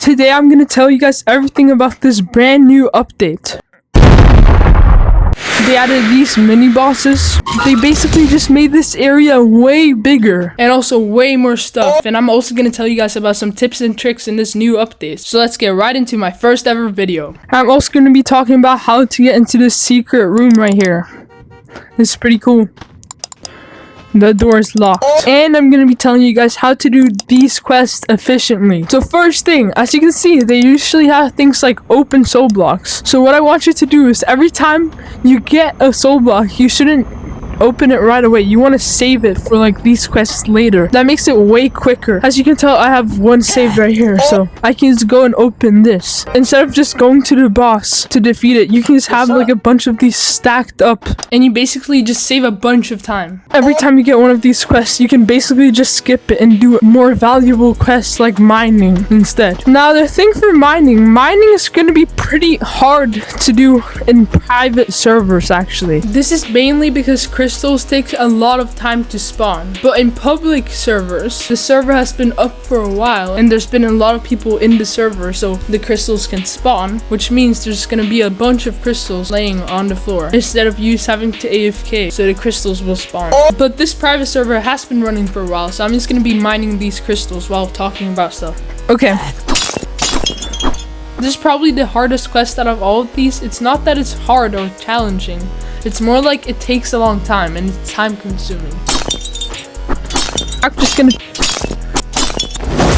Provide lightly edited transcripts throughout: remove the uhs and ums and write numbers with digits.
Today I'm gonna tell you guys everything about this brand new update. They added these mini bosses. They basically just made this area way bigger and also way more stuff. And I'm also gonna tell you guys about some tips and tricks in this new update. So let's get right into my first ever video. I'm also gonna be talking about how to get into this secret room right here. This is pretty cool. The door is locked. And I'm gonna be telling you guys how to do these quests efficiently. So first thing, as you can see, they usually have things like open soul blocks. So what I want you to do is every time you get a soul block, you shouldn't open it right away. You want to save it for like these quests later. That makes it way quicker. As you can tell, I have one saved right here, so I can just go and open this instead of just going to the boss to defeat it. You can just have like a bunch of these stacked up, and you basically just save a bunch of time. Every time you get one of these quests, you can basically just skip it and do more valuable quests like mining instead. Now the thing for mining is going to be pretty hard to do in private servers. Actually, this is mainly because crystals take a lot of time to spawn, but in public servers, the server has been up for a while and there's been a lot of people in the server, so the crystals can spawn, which means there's gonna be a bunch of crystals laying on the floor instead of you having to AFK, so the crystals will spawn. But this private server has been running for a while, so I'm just gonna be mining these crystals while talking about stuff. Okay. This is probably the hardest quest out of all of these. It's not that it's hard or challenging. It's more like it takes a long time and it's time consuming. I'm just gonna...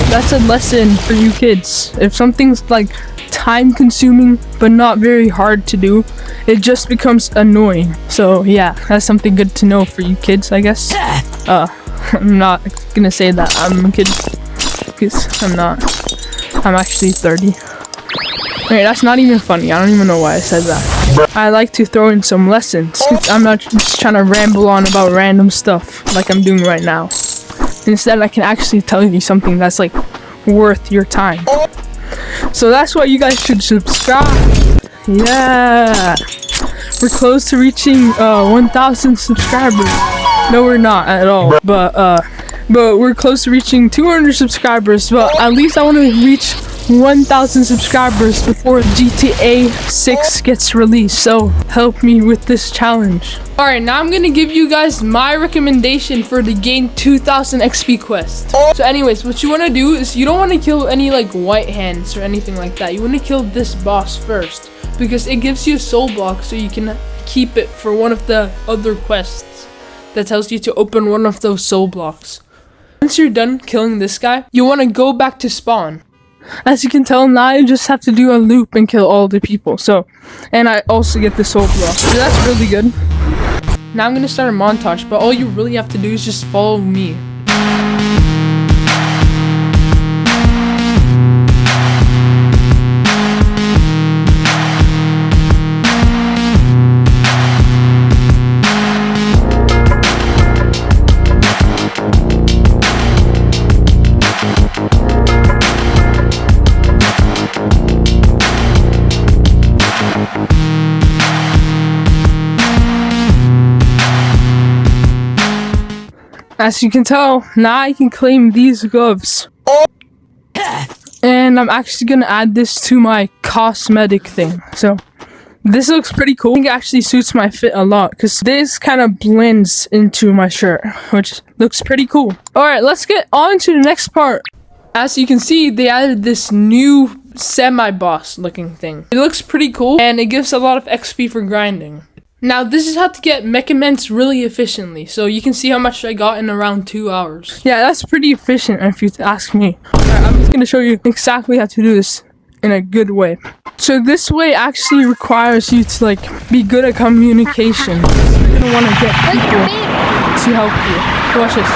That's a lesson for you kids. If something's like time consuming but not very hard to do, it just becomes annoying. So yeah, that's something good to know for you kids, I guess. I'm not gonna say that I'm a kid, because I'm not. I'm actually 30. Wait, that's not even funny. I don't even know why I said that. I like to throw in some lessons. I'm not just trying to ramble on about random stuff like I'm doing right now. Instead, I can actually tell you something that's like worth your time. So that's why you guys should subscribe. Yeah. We're close to reaching 1,000 subscribers. No, we're not at all. But we're close to reaching 200 subscribers. But at least I want to reach 1,000 subscribers before GTA 6 gets released, so help me with this challenge. Alright, now I'm gonna give you guys my recommendation for the gain 2000 XP quest. So anyways, what you want to do is you don't want to kill any like white hands or anything like that. You want to kill this boss first, because it gives you a soul block so you can keep it for one of the other quests that tells you to open one of those soul blocks. Once you're done killing this guy, you want to go back to spawn. As you can tell, now I just have to do a loop and kill all the people. So, and I also get the soul block. So that's really good. Now I'm gonna start a montage, but all you really have to do is just follow me. As you can tell, now I can claim these gloves. And I'm actually gonna add this to my cosmetic thing. So this looks pretty cool. I think it actually suits my fit a lot, because this kind of blends into my shirt, which looks pretty cool. Alright, let's get on to the next part. As you can see, they added this new semi-boss looking thing. It looks pretty cool, and it gives a lot of XP for grinding. Now, this is how to get mechaments really efficiently. So you can see how much I got in around 2 hours. Yeah, that's pretty efficient if you ask me. Alright, I'm just going to show you exactly how to do this in a good way. So this way actually requires you to like be good at communication. So you're going to want to get people to help you. Watch this.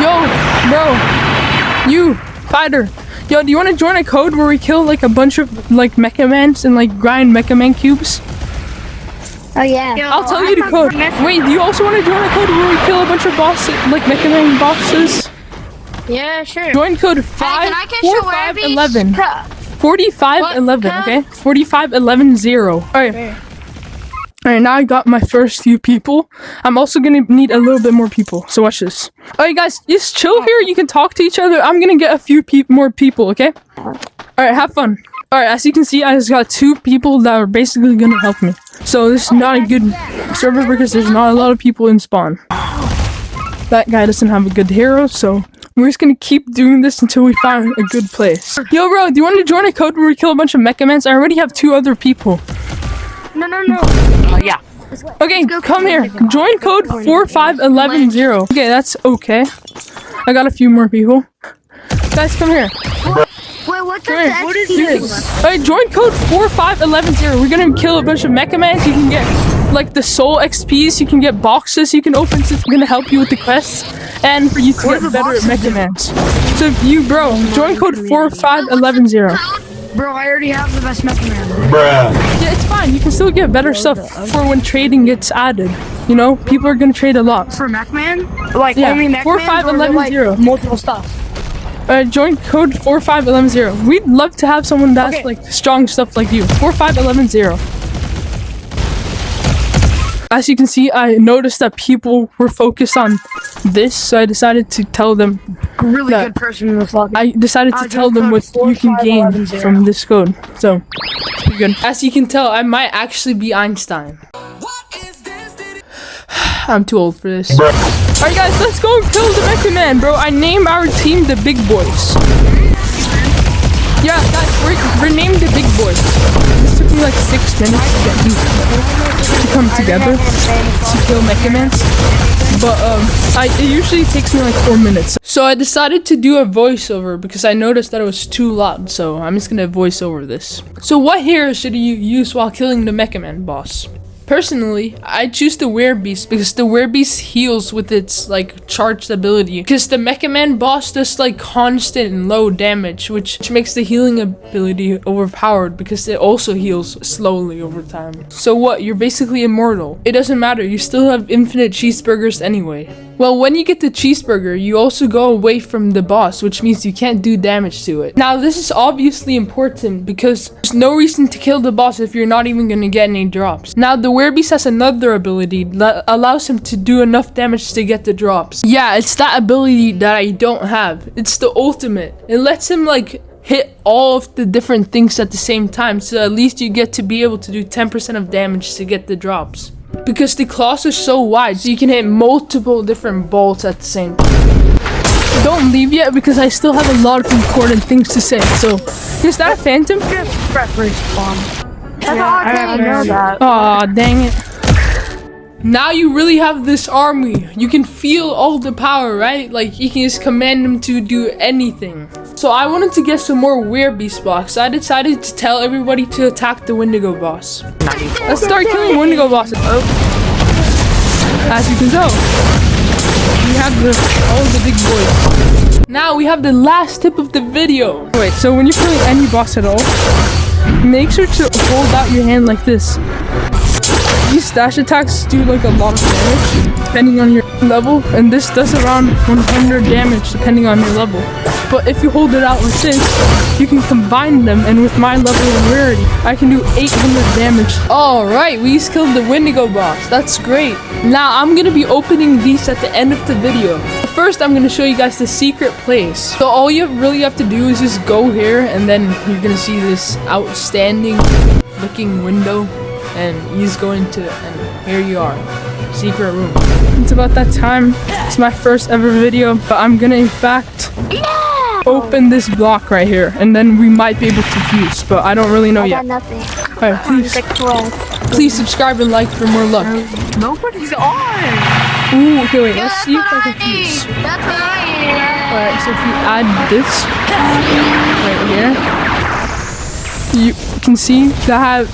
Yo, bro. You, fighter. Yo, do you want to join a code where we kill like a bunch of like mechamans and like grind mechaman cubes? Oh yeah. I'll tell you the code. Wait, do you also want to join a code where we kill a bunch of bosses, like Mega Man bosses? Yeah, sure. Join code 54511. 4511, okay? 45110. Alright. Alright, now I got my first few people. I'm also gonna need a little bit more people, so watch this. Alright guys, just chill here, you can talk to each other. I'm gonna get a few more people, okay? Alright, have fun. Alright, as you can see, I just got 2 people that are basically gonna help me. So this is not a good server because there's not a lot of people in spawn. That guy doesn't have a good hero, so we're just gonna keep doing this until we find a good place. Yo, bro, do you want to join a code where we kill a bunch of Mechamans? I already have 2 other people. No. Yeah. Okay, come here. Join code 45110. Okay, that's okay. I got a few more people. Guys, come here. Wait, what's Come here. that? What is this? Alright, join code 45110. We're gonna kill a bunch of Mechamans. You can get like the soul XPs, you can get boxes you can open, so it's gonna help you with the quests and for you to get better at Mechamans. So you, bro, join code 45110. Bro, I already have the best Mecca Man. Yeah, it's fine. You can still get better stuff for when trading gets added. You know, people are gonna trade a lot. For Mech Man? Like Yeah, only Mech Man? 45110. Multiple stuff. Join code 45110. We'd love to have someone that's like strong stuff like you. 45110. As you can see, I noticed that people were focused on this, so I decided to tell them. Really good person in the vlog. I decided to tell them what you can gain from this code. So, it's pretty good. As you can tell, I might actually be Einstein. I'm too old for this. Alright guys, let's go and kill the Mecha Man, bro. I named our team the Big Boys. Yeah, guys, we're named the Big Boys. This took me like 6 minutes to get these people to come together to kill Mecha Mans. But it usually takes me like 4 minutes. So I decided to do a voiceover because I noticed that it was too loud. So I'm just gonna voice over this. So what hero should you use while killing the Mecha Man boss? Personally, I choose the Werebeast because the Werebeast heals with its like charged ability. Because the Mecha Man boss does like constant and low damage, which makes the healing ability overpowered because it also heals slowly over time. So what? You're basically immortal. It doesn't matter, you still have infinite cheeseburgers anyway. Well, when you get the cheeseburger, you also go away from the boss, which means you can't do damage to it. Now, this is obviously important because there's no reason to kill the boss if you're not even gonna get any drops. Now, the Werebeast has another ability that allows him to do enough damage to get the drops. Yeah, it's that ability that I don't have. It's the ultimate. It lets him like hit all of the different things at the same time, so at least you get to be able to do 10% of damage to get the drops. Because the claws are so wide, so you can hit multiple different bolts at the same time. Don't leave yet because I still have a lot of important things to say. So, is that a phantom? That's all I know that. Aw, dang it. Now you really have this army. You can feel all the power, right? Like, you can just command them to do anything. So I wanted to get some more Werebeast blocks. So I decided to tell everybody to attack the Wendigo boss. Let's start killing Wendigo bosses. Oh. As you can tell, we have all the big boys. Now we have the last tip of the video. Wait, so when you're killing any boss at all, make sure to hold out your hand like this. These dash attacks do like a lot of damage depending on your level, and this does around 100 damage depending on your level. But if you hold it out like this, you can combine them, and with my level and rarity, I can do 800 damage. Alright, we just killed the Wendigo boss. That's great. Now I'm gonna be opening these at the end of the video. First, I'm gonna show you guys the secret place. So all you really have to do is just go here, and then you're gonna see this outstanding looking window, and he's going to, and here you are, secret room. It's about that time. It's my first ever video, but I'm gonna in fact open this block right here, and then we might be able to fuse, but I don't really know I yet. got nothing. Alright, please subscribe and like for more luck. Nobody's on. Ooh, okay, wait, let's see if I can fuse. That's right. Alright, so if you add this right here, you can see that I have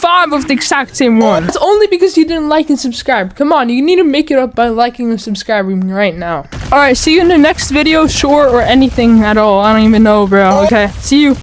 5 of the exact same one. It's only because you didn't like and subscribe. Come on, you need to make it up by liking and subscribing right now. Alright, see you in the next video, short or anything at all. I don't even know, bro. Okay, see you.